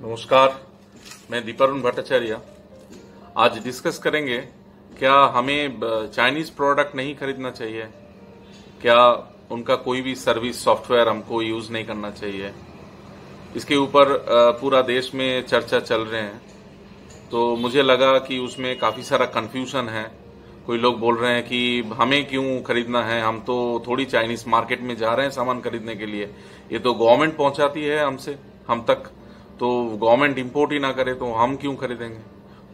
नमस्कार, मैं दीपारुण भट्टाचार्य। आज डिस्कस करेंगे क्या हमें चाइनीज प्रोडक्ट नहीं खरीदना चाहिए, क्या उनका कोई भी सर्विस सॉफ्टवेयर हमको यूज नहीं करना चाहिए। इसके ऊपर पूरा देश में चर्चा चल रहे हैं, तो मुझे लगा कि उसमें काफी सारा कंफ्यूजन है। कोई लोग बोल रहे हैं कि हमें क्यों खरीदना है, हम तो थोड़ी चाइनीज मार्केट में जा रहे हैं सामान खरीदने के लिए, ये तो गवर्नमेंट पहुंचाती है हम तक, तो गवर्नमेंट इंपोर्ट ही ना करे तो हम क्यों खरीदेंगे।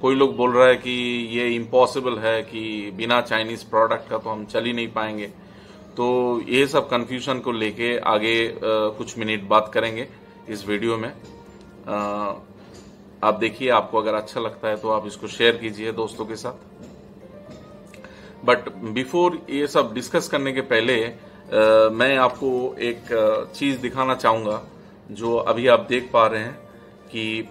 कोई लोग बोल रहा है कि ये इम्पॉसिबल है कि बिना चाइनीज प्रोडक्ट का तो हम चल ही नहीं पाएंगे। तो ये सब कंफ्यूजन को लेके आगे कुछ मिनट बात करेंगे इस वीडियो में। आप देखिए, आपको अगर अच्छा लगता है तो आप इसको शेयर कीजिए दोस्तों के साथ। बट बिफोर ये सब डिस्कस करने के पहले मैं आपको एक चीज दिखाना चाहूंगा जो अभी आप देख पा रहे हैं कि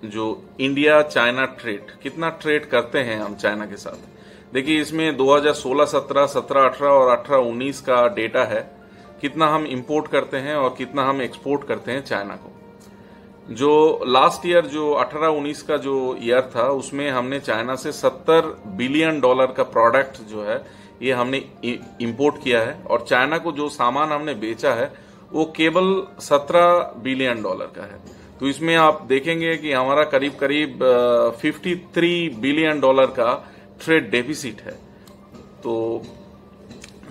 जो इंडिया चाइना ट्रेड, कितना ट्रेड करते हैं हम चाइना के साथ। देखिए, इसमें 2016, 17, 17, 18 और 18, 19 का डेटा है, कितना हम इंपोर्ट करते हैं और कितना हम एक्सपोर्ट करते हैं चाइना को। जो लास्ट ईयर जो 18-19 का जो ईयर था, उसमें हमने चाइना से $70 बिलियन का प्रोडक्ट जो है ये हमने इंपोर्ट किया है, और चाइना को जो सामान हमने बेचा है वो केवल $17 बिलियन का है। तो इसमें आप देखेंगे कि हमारा करीब करीब $53 बिलियन का ट्रेड डेफिसिट है। तो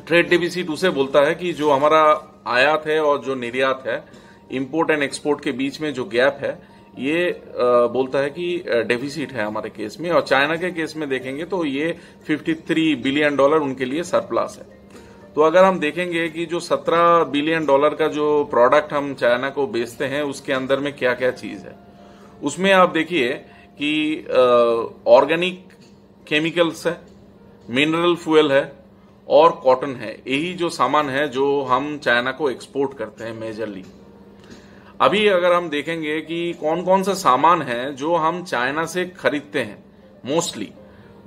ट्रेड डेफिसिट उसे बोलता है कि जो हमारा आयात है और जो निर्यात है, इंपोर्ट एंड एक्सपोर्ट के बीच में जो गैप है, ये बोलता है कि डेफिसिट है हमारे केस में। और चाइना के केस में देखेंगे तो ये $53 बिलियन उनके लिए सरप्लस है। तो अगर हम देखेंगे कि जो $17 बिलियन का जो प्रोडक्ट हम चाइना को बेचते हैं, उसके अंदर में क्या क्या चीज है, उसमें आप देखिए कि ऑर्गेनिक केमिकल्स है, मिनरल फ्यूल है और कॉटन है। यही जो सामान है जो हम चाइना को एक्सपोर्ट करते हैं मेजरली। अभी अगर हम देखेंगे कि कौन कौन सा सामान है जो हम चाइना से खरीदते हैं मोस्टली,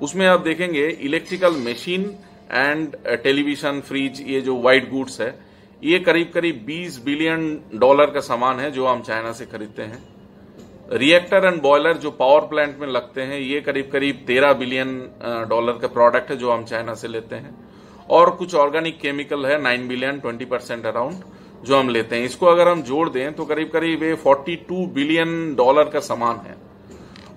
उसमें आप देखेंगे electrical machine and television, fridge, ये जो व्हाइट गुड्स है, ये करीब करीब $20 बिलियन का सामान है जो हम चाइना से खरीदते हैं। रिएक्टर एंड बॉयलर जो पावर प्लांट में लगते हैं, ये करीब करीब $13 बिलियन का प्रोडक्ट है जो हम चाइना से लेते हैं। और कुछ ऑर्गेनिक केमिकल है 9 बिलियन, 20% अराउंड जो हम लेते हैं। इसको अगर हम जोड़ दें तो करीब करीब ये $42 बिलियन का सामान है।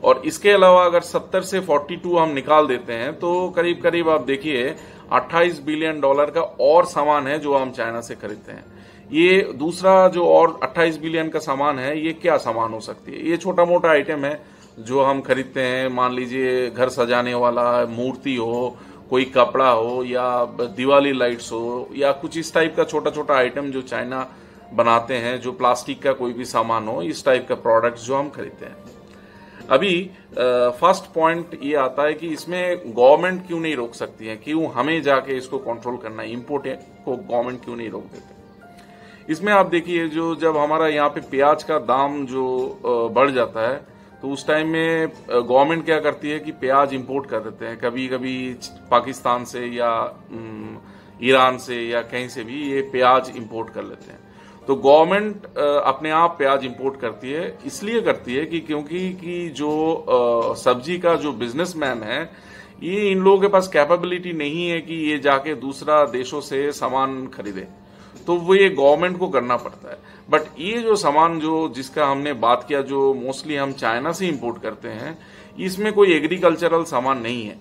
और इसके अलावा अगर 70 से 42 हम निकाल देते हैं तो करीब करीब आप देखिए $28 बिलियन का और सामान है जो हम चाइना से खरीदते हैं। ये दूसरा जो और 28 बिलियन का सामान है, ये क्या सामान हो सकती है? ये छोटा मोटा आइटम है जो हम खरीदते हैं। मान लीजिए घर सजाने वाला मूर्ति हो, कोई कपड़ा हो, या दिवाली लाइट्स हो, या कुछ इस टाइप का छोटा छोटा आइटम जो चाइना बनाते हैं, जो प्लास्टिक का कोई भी सामान हो, इस टाइप का प्रोडक्ट जो हम खरीदते हैं। अभी फर्स्ट पॉइंट ये आता है कि इसमें गवर्नमेंट क्यों नहीं रोक सकती है, क्यों हमें जाके इसको कंट्रोल करना है, इंपोर्ट को गवर्नमेंट क्यों नहीं रोक देते। इसमें आप देखिए, जो जब हमारा यहाँ पे प्याज का दाम जो बढ़ जाता है, तो उस टाइम में गवर्नमेंट क्या करती है कि प्याज इंपोर्ट कर देते हैं, कभी कभी पाकिस्तान से या ईरान से या कहीं से भी ये प्याज इंपोर्ट कर लेते हैं। तो गवर्नमेंट अपने आप प्याज इंपोर्ट करती है, इसलिए करती है कि क्योंकि जो सब्जी का जो बिजनेसमैन है, ये इन लोगों के पास कैपेबिलिटी नहीं है कि ये जाके दूसरा देशों से सामान खरीदे, तो वो ये गवर्नमेंट को करना पड़ता है। बट ये जो सामान जो जिसका हमने बात किया, जो मोस्टली हम चाइना से इंपोर्ट करते हैं, इसमें कोई एग्रीकल्चरल सामान नहीं है।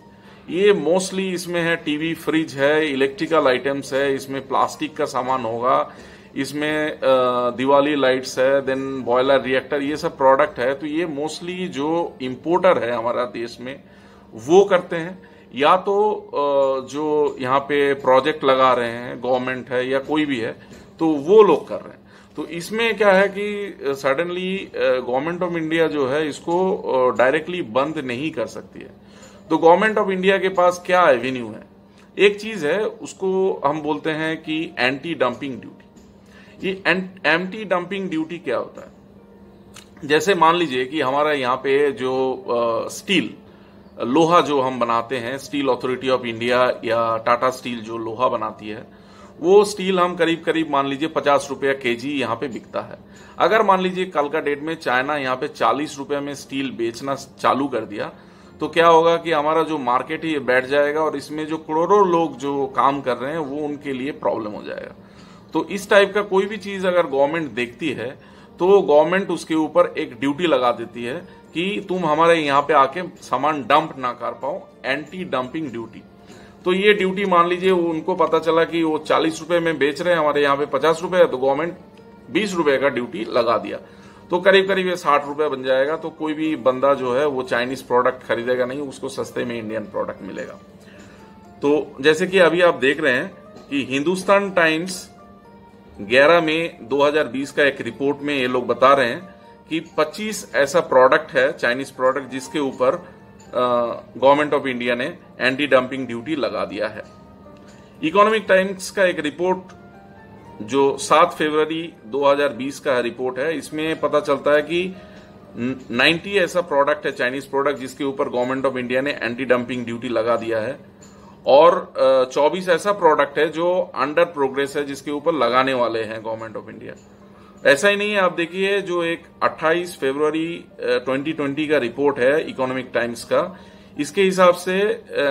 ये मोस्टली इसमें है टीवी, फ्रिज है, इलेक्ट्रिकल आइटम्स है, इसमें प्लास्टिक का सामान होगा, इसमें दिवाली लाइट्स है, देन बॉयलर, रिएक्टर, ये सब प्रोडक्ट है। तो ये मोस्टली जो इंपोर्टर है हमारा देश में वो करते हैं, या तो जो यहाँ पे प्रोजेक्ट लगा रहे हैं, गवर्नमेंट है या कोई भी है, तो वो लोग कर रहे हैं। तो इसमें क्या है कि सडनली गवर्नमेंट ऑफ इंडिया जो है इसको डायरेक्टली बंद नहीं कर सकती है। तो गवर्नमेंट ऑफ इंडिया के पास क्या एवेन्यू है? एक चीज है, उसको हम बोलते हैं कि एंटी डंपिंग ड्यूटी। ये एंटी डंपिंग ड्यूटी क्या होता है? जैसे मान लीजिए कि हमारा यहाँ पे जो स्टील, लोहा जो हम बनाते हैं, स्टील अथॉरिटी ऑफ इंडिया या टाटा स्टील जो लोहा बनाती है, वो स्टील हम करीब करीब मान लीजिए 50 रुपया केजी यहाँ पे बिकता है। अगर मान लीजिए कल का डेट में चाइना यहाँ पे 40 रुपये में स्टील बेचना चालू कर दिया तो क्या होगा कि हमारा जो मार्केट है ये बैठ जाएगा और इसमें जो करोड़ों लोग जो काम कर रहे हैं वो उनके लिए प्रॉब्लम हो जाएगा। तो इस टाइप का कोई भी चीज अगर गवर्नमेंट देखती है तो गवर्नमेंट उसके ऊपर एक ड्यूटी लगा देती है कि तुम हमारे यहाँ पे आके सामान डंप ना कर पाओ, एंटी डंपिंग ड्यूटी। तो ये ड्यूटी मान लीजिए उनको पता चला कि वो 40 रुपए में बेच रहे हैं, हमारे यहाँ पे 50 रुपए है, तो गवर्नमेंट 20 रुपए का ड्यूटी लगा दिया तो करीब करीब ये 60 रुपए बन जाएगा। तो कोई भी बंदा जो है वो चाइनीज प्रोडक्ट खरीदेगा नहीं, उसको सस्ते में इंडियन प्रोडक्ट मिलेगा। तो जैसे कि अभी आप देख रहे हैं कि हिंदुस्तान टाइम्स 11 मई 2020 का एक रिपोर्ट में ये लोग बता रहे हैं कि 25 ऐसा प्रोडक्ट है चाइनीज प्रोडक्ट जिसके ऊपर गवर्नमेंट ऑफ इंडिया ने एंटी डंपिंग ड्यूटी लगा दिया है। इकोनॉमिक टाइम्स का एक रिपोर्ट जो 7 फरवरी 2020 का रिपोर्ट है, इसमें पता चलता है कि 90 ऐसा प्रोडक्ट है चाइनीज प्रोडक्ट जिसके ऊपर गवर्नमेंट ऑफ इंडिया ने एंटी डंपिंग ड्यूटी लगा दिया है और 24 ऐसा प्रोडक्ट है जो अंडर प्रोग्रेस है जिसके ऊपर लगाने वाले हैं गवर्नमेंट ऑफ इंडिया। ऐसा ही नहीं है, आप देखिए जो एक 28 फरवरी 2020 का रिपोर्ट है इकोनॉमिक टाइम्स का, इसके हिसाब से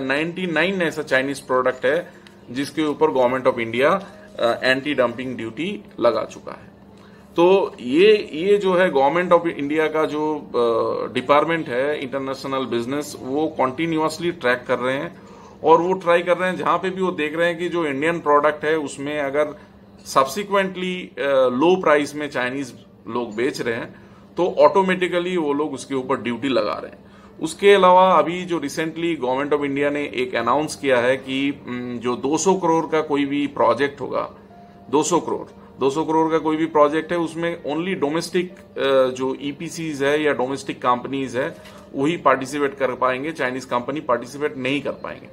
99 ऐसा चाइनीज प्रोडक्ट है जिसके ऊपर government of India anti dumping duty लगा चुका है। तो ये जो है गवर्नमेंट ऑफ इंडिया का जो डिपार्टमेंट है इंटरनेशनल बिजनेस, वो कॉन्टिन्यूअसली ट्रैक कर रहे हैं और वो ट्राई कर रहे हैं जहां पे भी वो देख रहे हैं कि जो इंडियन प्रोडक्ट है उसमें अगर सब्सिक्वेंटली लो प्राइस में चाइनीज लोग बेच रहे हैं तो ऑटोमेटिकली वो लोग उसके ऊपर ड्यूटी लगा रहे हैं। उसके अलावा अभी जो रिसेंटली गवर्नमेंट ऑफ इंडिया ने एक अनाउंस किया है कि जो 200 करोड़ का कोई भी प्रोजेक्ट होगा, 200 करोड़ का कोई भी प्रोजेक्ट है, उसमें ओनली डोमेस्टिक जो ईपीसीज है या डोमेस्टिक कंपनीज है वही पार्टिसिपेट कर पाएंगे, चाइनीज कंपनी पार्टिसिपेट नहीं कर पाएंगे।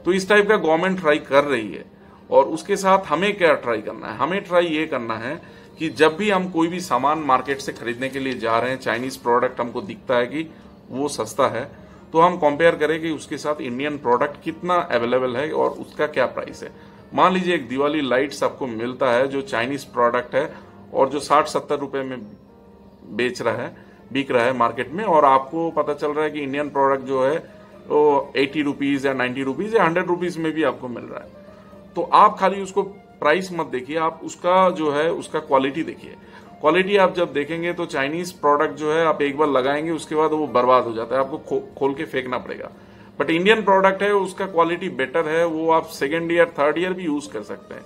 तो इस टाइप का गवर्नमेंट ट्राई कर रही है। और उसके साथ हमें क्या ट्राई करना है, हमें ट्राई ये करना है कि जब भी हम कोई भी सामान मार्केट से खरीदने के लिए जा रहे हैं, चाइनीज प्रोडक्ट हमको दिखता है कि वो सस्ता है, तो हम कंपेयर करें कि उसके साथ इंडियन प्रोडक्ट कितना अवेलेबल है और उसका क्या प्राइस है। मान लीजिए एक दिवाली लाइट्स आपको मिलता है जो चाइनीज प्रोडक्ट है और जो 60-70 रुपए में बिक रहा है मार्केट में, और आपको पता चल रहा है कि इंडियन प्रोडक्ट जो है वो 80 रुपीज या 90 रुपीज या 100 रुपीज में भी आपको मिल रहा है। तो आप खाली उसको प्राइस मत देखिए, आप उसका जो है उसका क्वालिटी देखिए। क्वालिटी आप जब देखेंगे तो चाइनीज प्रोडक्ट जो है आप एक बार लगाएंगे उसके बाद वो बर्बाद हो जाता है, आपको खोल के फेंकना पड़ेगा। बट इंडियन प्रोडक्ट है उसका क्वालिटी बेटर है, वो आप सेकेंड ईयर थर्ड ईयर भी यूज कर सकते हैं।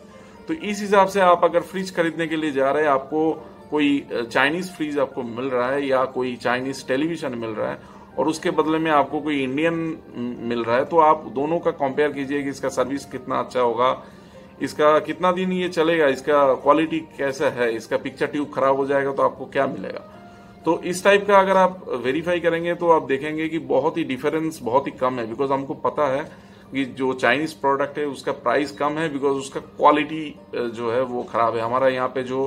तो इस हिसाब से आप अगर फ्रिज खरीदने के लिए जा रहे हैं, आपको कोई चाइनीज फ्रिज आपको मिल रहा है या कोई चाइनीज टेलीविजन मिल रहा है और उसके बदले में आपको कोई इंडियन मिल रहा है, तो आप दोनों का कंपेयर कीजिए कि इसका सर्विस कितना अच्छा होगा, इसका कितना दिन ये चलेगा, इसका क्वालिटी कैसा है, इसका पिक्चर ट्यूब खराब हो जाएगा तो आपको क्या मिलेगा। तो इस टाइप का अगर आप वेरीफाई करेंगे तो आप देखेंगे कि बहुत ही डिफरेंस बहुत ही कम है। बिकॉज हमको पता है कि जो चाइनीज प्रोडक्ट है उसका प्राइस कम है बिकॉज उसका क्वालिटी जो है वो खराब है। हमारा यहाँ पे जो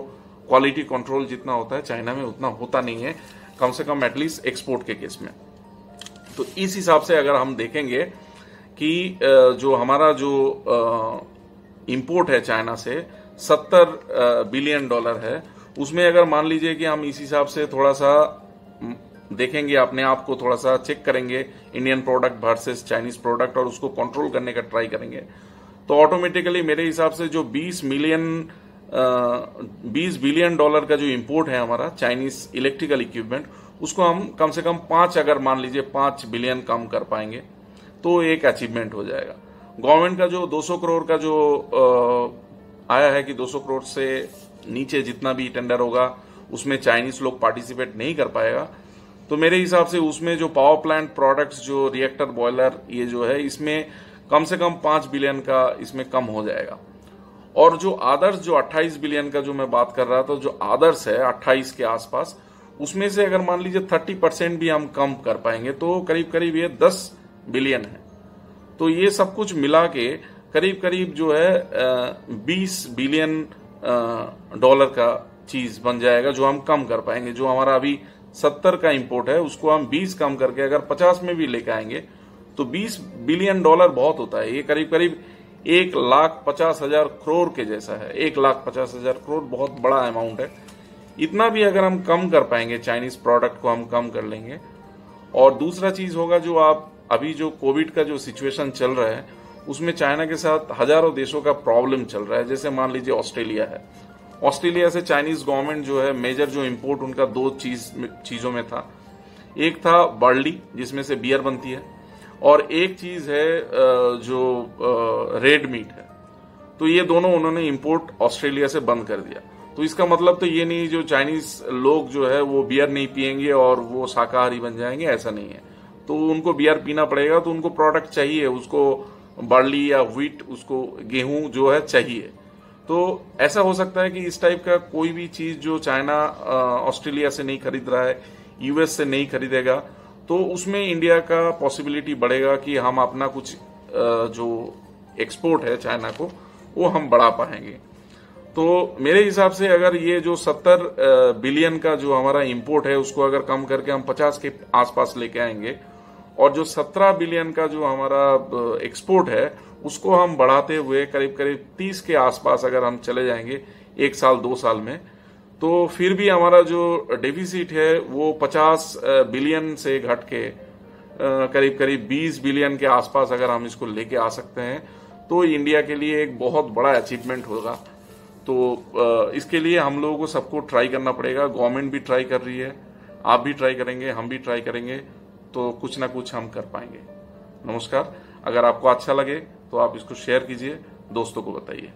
क्वालिटी कंट्रोल जितना होता है चाइना में उतना होता नहीं है, कम से कम एटलीस्ट एक्सपोर्ट के केस में। तो इस हिसाब से अगर हम देखेंगे कि जो हमारा जो इंपोर्ट है चाइना से 70 बिलियन डॉलर है, उसमें अगर मान लीजिए कि हम इस हिसाब से थोड़ा सा देखेंगे, अपने आप को थोड़ा सा चेक करेंगे Indian product versus Chinese product और उसको कंट्रोल करने का ट्राई करेंगे, तो ऑटोमेटिकली मेरे हिसाब से जो 20 बिलियन डॉलर का जो इंपोर्ट है हमारा चाइनीज इलेक्ट्रिकल इक्विपमेंट, उसको हम कम से कम 5 अगर मान लीजिए 5 बिलियन कम कर पाएंगे तो एक अचीवमेंट हो जाएगा। गवर्नमेंट का जो 200 करोड़ का जो आया है कि 200 करोड़ से नीचे जितना भी टेंडर होगा उसमें चाइनीज लोग पार्टिसिपेट नहीं कर पाएगा, तो मेरे हिसाब से उसमें जो पावर प्लांट प्रोडक्ट्स जो रिएक्टर बॉयलर ये जो है इसमें कम से कम 5 बिलियन का इसमें कम हो जाएगा। और जो आदर्श जो 28 बिलियन का जो मैं बात कर रहा था, जो आदर्श है 28 के आसपास, उसमें से अगर मान लीजिए 30% भी हम कम कर पाएंगे तो करीब करीब ये 10 बिलियन है। तो ये सब कुछ मिला के करीब करीब जो है 20 बिलियन डॉलर का चीज बन जाएगा जो हम कम कर पाएंगे। जो हमारा अभी 70 का इंपोर्ट है उसको हम 20 कम करके अगर 50 में भी लेकर आएंगे तो 20 बिलियन डॉलर बहुत होता है। ये करीब करीब 1,50,000 करोड़ के जैसा है। 1,50,000 करोड़ बहुत बड़ा अमाउंट है। इतना भी अगर हम कम कर पाएंगे, चाइनीज प्रोडक्ट को हम कम कर लेंगे। और दूसरा चीज होगा, जो आप अभी जो कोविड का जो सिचुएशन चल रहा है उसमें चाइना के साथ हजारों देशों का प्रॉब्लम चल रहा है। जैसे मान लीजिए ऑस्ट्रेलिया है, ऑस्ट्रेलिया से चाइनीज गवर्नमेंट जो है मेजर जो इंपोर्ट उनका दो चीजों में था। एक था बार्ली जिसमें से बियर बनती है, और एक चीज है जो रेड मीट है। तो ये दोनों उन्होंने इंपोर्ट ऑस्ट्रेलिया से बंद कर दिया। तो इसका मतलब तो ये नहीं जो चाइनीज लोग जो है वो बियर नहीं पिएंगे और वो शाकाहारी बन जाएंगे, ऐसा नहीं है। तो उनको बियर पीना पड़ेगा, तो उनको प्रोडक्ट चाहिए, उसको बार्ली या व्हीट, उसको गेहूं जो है चाहिए। तो ऐसा हो सकता है कि इस टाइप का कोई भी चीज जो चाइना ऑस्ट्रेलिया से नहीं खरीद रहा है, यूएस से नहीं खरीदेगा, तो उसमें इंडिया का पॉसिबिलिटी बढ़ेगा कि हम अपना कुछ जो एक्सपोर्ट है चाइना को वो हम बढ़ा पाएंगे। तो मेरे हिसाब से अगर ये जो 70 बिलियन का जो हमारा इंपोर्ट है उसको अगर कम करके हम 50 के आसपास लेके आएंगे, और जो 17 बिलियन का जो हमारा एक्सपोर्ट है उसको हम बढ़ाते हुए करीब करीब 30 के आसपास अगर हम चले जाएंगे 1 साल 2 साल में, तो फिर भी हमारा जो डेफिसिट है वो 50 बिलियन से घट के करीब करीब 20 बिलियन के आसपास अगर हम इसको लेके आ सकते हैं तो इंडिया के लिए एक बहुत बड़ा अचीवमेंट होगा। तो इसके लिए हम लोगों को सबको ट्राई करना पड़ेगा। गवर्नमेंट भी ट्राई कर रही है, आप भी ट्राई करेंगे, हम भी ट्राई करेंगे, तो कुछ ना कुछ हम कर पाएंगे। नमस्कार। अगर आपको अच्छा लगे तो आप इसको शेयर कीजिए, दोस्तों को बताइए।